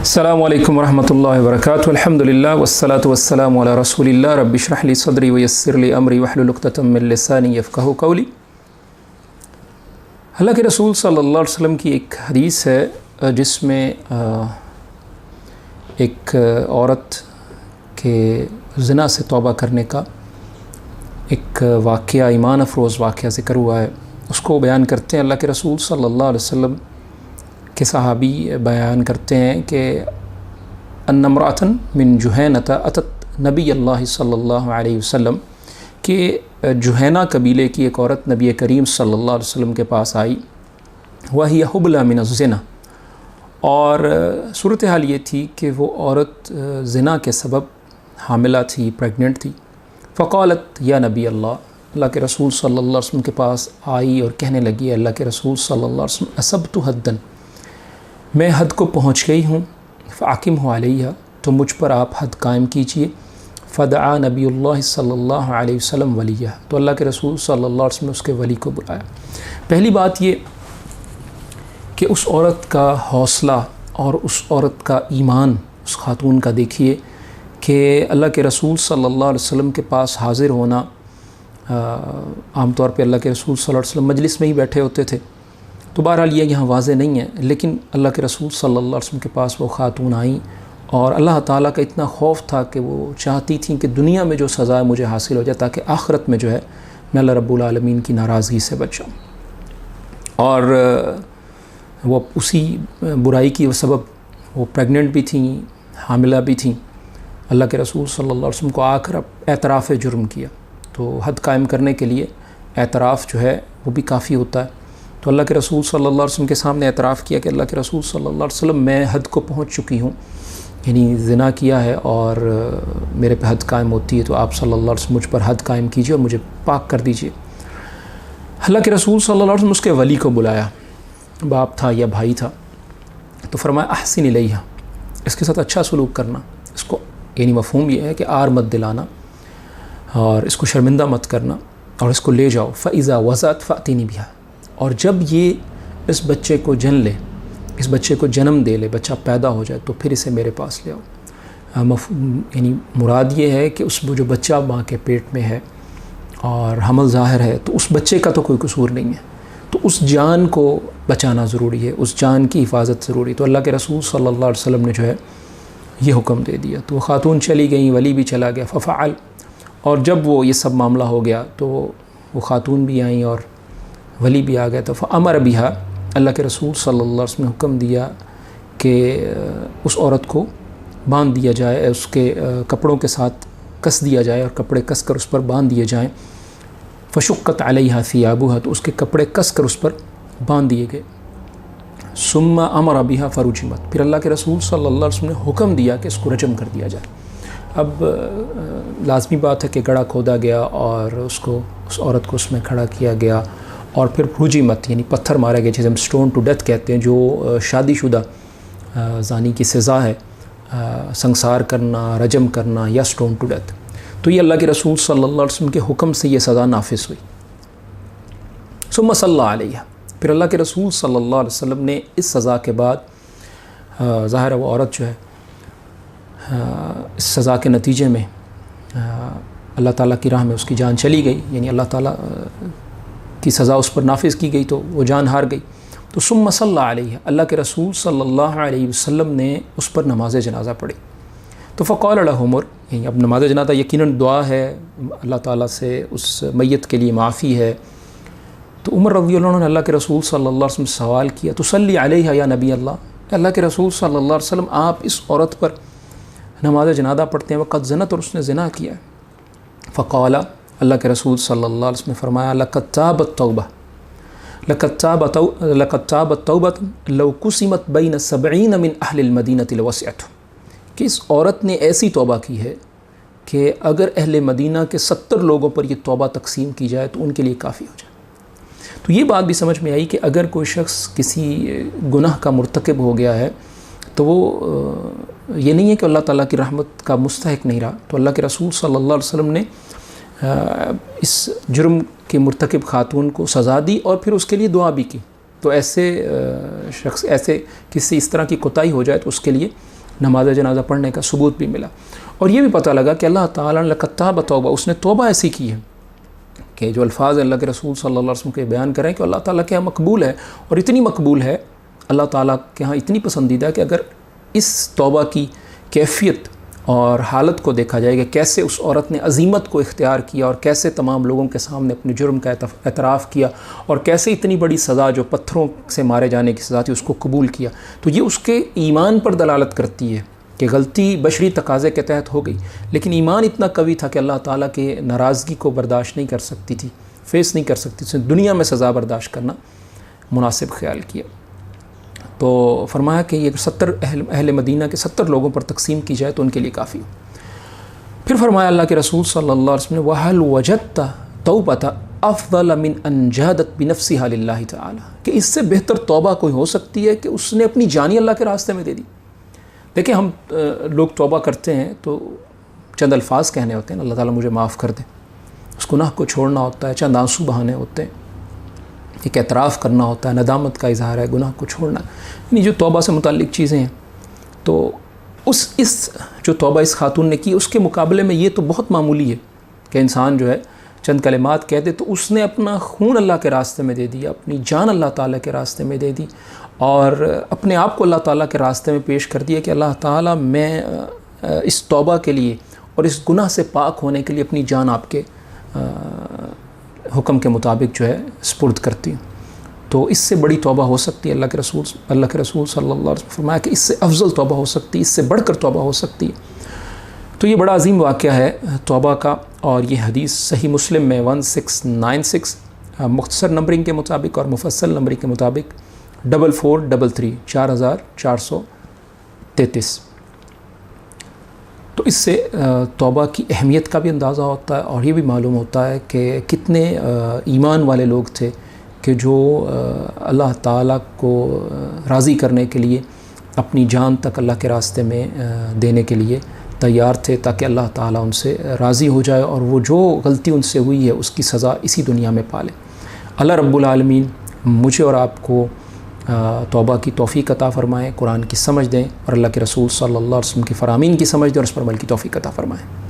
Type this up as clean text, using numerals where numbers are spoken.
السلام علیکم ورحمۃ اللہ وبرکاتہ. الحمدللہ والصلاۃ والسلام علی رسول اللہ. رب اشرح لی صدری ویسر لی امری واحلل عقدۃ من لسانی یفقہوا قولی. اللہ کے رسول صلی اللہ علیہ وسلم کی ایک حدیث ہے جس میں ایک عورت کے زنا سے توبہ کرنے کا ایک واقعہ، ایمان افروز واقعہ ذکر ہوا ہے. اس کو بیان کرتے ہیں اللہ کے رسول صلی اللہ علیہ وسلم کے صحابی بیان کرتے ہیں کہ ان امرأۃ من جہینۃ اتت نبی اللہ صلی اللہ علیہ وسلم، کہ جہینہ قبیلے کی ایک عورت نبی کریم صلی اللہ علیہ وسلم کے پاس آئی. وہی حبلی من الزنا، اور صورتحال یہ تھی کہ وہ عورت زنا کے سبب حاملہ تھی، پریگننٹ تھی. فقالت یا نبی اللہ، اللہ کے رسول صلی اللہ علیہ وسلم کے پاس آئی اور کہنے لگی، اللہ کے رسول صلی اللہ علیہ وسلم اصبت حدا، میں حد کو پہنچ گئی ہوں. فاقمہ علیہ، تو مجھ پر آپ حد قائم کیجئے. فدعا نبی اللہ صلی اللہ علیہ وسلم ولیہ، تو اللہ کے رسول صلی اللہ علیہ وسلم نے اس کے ولی کو بلایا. پہلی بات یہ کہ اس عورت کا حوصلہ اور اس عورت کا ایمان، اس خاتون کا دیکھیے کہ اللہ کے رسول صلی اللہ علیہ وسلم کے پاس حاضر ہونا. عام طور پہ اللہ کے رسول صلی اللہ علیہ وسلم مجلس میں ہی بیٹھے ہوتے تھے، تو بہرحال یہ یہاں واضح نہیں ہے، لیکن اللہ کے رسول صلی اللہ علیہ وسلم کے پاس وہ خاتون آئیں اور اللہ تعالیٰ کا اتنا خوف تھا کہ وہ چاہتی تھیں کہ دنیا میں جو سزا مجھے حاصل ہو جائے تاکہ آخرت میں جو ہے میں اللہ رب العالمین کی ناراضگی سے بچ جاؤں. اور وہ اسی برائی کی سبب وہ پریگننٹ بھی تھیں، حاملہ بھی تھیں. اللہ کے رسول صلی اللہ علیہ وسلم کو آ کر اعتراف جرم کیا، تو حد قائم کرنے کے لیے اعتراف جو ہے وہ بھی کافی ہوتا ہے. تو اللہ کے رسول صلی اللہ علیہ وسلم کے سامنے اعتراف کیا کہ اللہ کے رسول صلی اللہ علیہ وسلم میں حد کو پہنچ چکی ہوں، یعنی زنا کیا ہے اور میرے پہ حد قائم ہوتی ہے، تو آپ صلی اللہ علیہ وسلم مجھ پر حد قائم کیجیے اور مجھے پاک کر دیجیے. اللہ کے رسول صلی اللہ علیہ وسلم اس کے ولی کو بلایا، باپ تھا یا بھائی تھا، تو فرمایا احسن الیہا، اس کے ساتھ اچھا سلوک کرنا. اس کو یعنی مفہوم یہ ہے کہ آر مت دلانا اور اس کو شرمندہ مت کرنا، اور اس کو لے جاؤ. فاذا وضعت فاتینی بہا، اور جب یہ اس بچے کو جن لے، اس بچے کو جنم دے لے، بچہ پیدا ہو جائے، تو پھر اسے میرے پاس لے آؤ. یعنی مراد یہ ہے کہ اس جو بچہ ماں کے پیٹ میں ہے اور حمل ظاہر ہے، تو اس بچے کا تو کوئی قصور نہیں ہے، تو اس جان کو بچانا ضروری ہے، اس جان کی حفاظت ضروری. تو اللہ کے رسول صلی اللہ علیہ وسلم نے جو ہے یہ حکم دے دیا. تو وہ خاتون چلی گئیں، ولی بھی چلا گیا. ففعل، اور جب وہ یہ سب معاملہ ہو گیا تو وہ خاتون بھی آئیں اور ولی بھی آ گیا. تو فامر بہا، اللہ کے رسول صلی اللہ علیہ وسلم نے حکم دیا کہ اس عورت کو باندھ دیا جائے، اس کے کپڑوں کے ساتھ کس دیا جائے، اور کپڑے کس کر اس پر باندھ دیے جائیں. فشقت علیہا ثیابہا، تو اس کے کپڑے کس کر اس پر باندھ دیے گئے. ثم امر بہا فرجمت، پھر اللہ کے رسول صلی اللہ علیہ وسلم نے حکم دیا کہ اس کو رجم کر دیا جائے. اب لازمی بات ہے کہ گڑھا کھودا گیا اور اس عورت کو اس میں کھڑا کیا گیا، اور پھر رجمت یعنی پتھر مارے گئے، جسے ہم سٹون ٹو ڈیتھ کہتے ہیں، جو شادی شدہ زانی کی سزا ہے، سنسار کرنا، رجم کرنا یا سٹون ٹو ڈیتھ. تو یہ اللہ کے رسول صلی اللہ علیہ وسلم کے حکم سے یہ سزا نافذ ہوئی. ثم صلی علیہ، پھر اللہ کے رسول صلی اللہ علیہ وسلم نے اس سزا کے بعد ظاہر ہے وہ عورت جو ہے اس سزا کے نتیجے میں اللہ تعالیٰ کی راہ میں اس کی جان چلی گئی، یعنی اللہ تعالیٰ کی سزا اس پر نافذ کی گئی تو وہ جان ہار گئی. تو ثم صلی علیہ، اللہ کے رسول صلی اللہ علیہ وسلم نے اس پر نماز جنازہ پڑھی. تو فقال له عمر، یعنی اب نماز جنازہ یقیناً دعا ہے، اللہ تعالیٰ سے اس میت کے لیے معافی ہے. تو عمر رضی اللہ عنہ نے اللہ کے رسول صلی اللہ علیہ وسلم سے سوال کیا، تصلی علیہ یا نبی اللہ، اللہ کے رسول صلی اللہ علیہ وسلم آپ اس عورت پر نماز جنازہ پڑھتے ہیں وقت زنت، اور اس نے زنا کیا ہے. فقال، اللہ کے رسول صلی اللہ علیہ وسلم نے فرمایا، لقد تابت توبہ، لقد تابت توبہ لو قسمت بین 70 من اہل المدینہ لوسعتهم، کہ اس عورت نے ایسی توبہ کی ہے کہ اگر اہل مدینہ کے 70 لوگوں پر یہ توبہ تقسیم کی جائے تو ان کے لیے کافی ہو جائے. تو یہ بات بھی سمجھ میں آئی کہ اگر کوئی شخص کسی گناہ کا مرتکب ہو گیا ہے تو وہ یہ نہیں ہے کہ اللہ تعالیٰ کی رحمت کا مستحق نہیں رہا. تو اللہ کے رسول صلی اللہ علیہ وسلم نے اس جرم کے مرتکب خاتون کو سزا دی اور پھر اس کے لیے دعا بھی کی. تو ایسے شخص، ایسے کسی اس طرح کی کوتاہی ہو جائے تو اس کے لیے نماز جنازہ پڑھنے کا ثبوت بھی ملا. اور یہ بھی پتہ لگا کہ اللہ تعالیٰ نے لقتاب توبہ، اس نے توبہ ایسی کی ہے کہ جو الفاظ اللہ کے رسول صلی اللہ علیہ وسلم کے بیان کریں کہ اللہ تعالیٰ کے یہاں مقبول ہے، اور اتنی مقبول ہے اللہ تعالیٰ کے یہاں اتنی پسندیدہ کہ اگر اس توبہ کی کیفیت اور حالت کو دیکھا جائے کہ کیسے اس عورت نے عظیمت کو اختیار کیا اور کیسے تمام لوگوں کے سامنے اپنے جرم کا اعتراف کیا اور کیسے اتنی بڑی سزا جو پتھروں سے مارے جانے کی سزا تھی اس کو قبول کیا، تو یہ اس کے ایمان پر دلالت کرتی ہے کہ غلطی بشری تقاضے کے تحت ہو گئی، لیکن ایمان اتنا قوی تھا کہ اللہ تعالیٰ کے ناراضگی کو برداشت نہیں کر سکتی تھی، فیس نہیں کر سکتی تھی، دنیا میں سزا برداشت کرنا مناسب خیال کیا. تو فرمایا کہ یہ 70 اہل مدینہ کے 70 لوگوں پر تقسیم کی جائے تو ان کے لیے کافی. پھر فرمایا اللہ کے رسول صلی اللہ علیہ وسلم نے وَهَلْ وَجَدْتَ تَوْبَةَ أَفْضَلَ مِنْ أَنْ جَادَتْ بِنَفْسِهَا لِلَّهِ تعالیٰ، کہ اس سے بہتر توبہ کوئی ہو سکتی ہے کہ اس نے اپنی جانی اللہ کے راستے میں دے دی. دیکھیں ہم لوگ توبہ کرتے ہیں تو چند الفاظ کہنے ہوتے ہیں، اللہ تعالیٰ مجھے معاف کر دے، اس گناہ کو چھوڑنا ہوتا ہے، چند آنسو بہانے ہوتے ہیں، ایک اعتراف کرنا ہوتا ہے، ندامت کا اظہار ہے، گناہ کو چھوڑنا، یعنی جو توبہ سے متعلق چیزیں ہیں. تو اس جو توبہ اس خاتون نے کی اس کے مقابلے میں یہ تو بہت معمولی ہے کہ انسان جو ہے چند کلمات کہہ دے، تو اس نے اپنا خون اللہ کے راستے میں دے دیا، اپنی جان اللہ تعالیٰ کے راستے میں دے دی، اور اپنے آپ کو اللہ تعالیٰ کے راستے میں پیش کر دیا کہ اللہ تعالیٰ میں اس توبہ کے لیے اور اس گناہ سے پاک ہونے کے لیے اپنی جان آپ کے حکم کے مطابق جو ہے سپرد کرتی ہوں. تو اس سے بڑی توبہ ہو سکتی ہے، اللہ کے رسول صلی اللہ علیہ وسلم فرمایا کہ اس سے افضل توبہ ہو سکتی ہے، اس سے بڑھ کر توبہ ہو سکتی ہے. تو یہ بڑا عظیم واقعہ ہے توبہ کا، اور یہ حدیث صحیح مسلم میں 1696 مختصر نمبرنگ کے مطابق اور مفصل نمبرنگ کے مطابق 4433 4433. تو اس سے توبہ کی اہمیت کا بھی اندازہ ہوتا ہے، اور یہ بھی معلوم ہوتا ہے کہ کتنے ایمان والے لوگ تھے کہ جو اللہ تعالیٰ کو راضی کرنے کے لیے اپنی جان تک اللہ کے راستے میں دینے کے لیے تیار تھے، تاکہ اللہ تعالیٰ ان سے راضی ہو جائے اور وہ جو غلطی ان سے ہوئی ہے اس کی سزا اسی دنیا میں پالے. اللہ رب العالمین مجھے اور آپ کو توبہ کی توفیق عطا فرمائیں، قرآن کی سمجھ دیں، اور اللہ کے رسول صلی اللہ علیہ وسلم کی فرامین کی سمجھ دیں اور اس پر عمل کی توفیق عطا فرمائیں.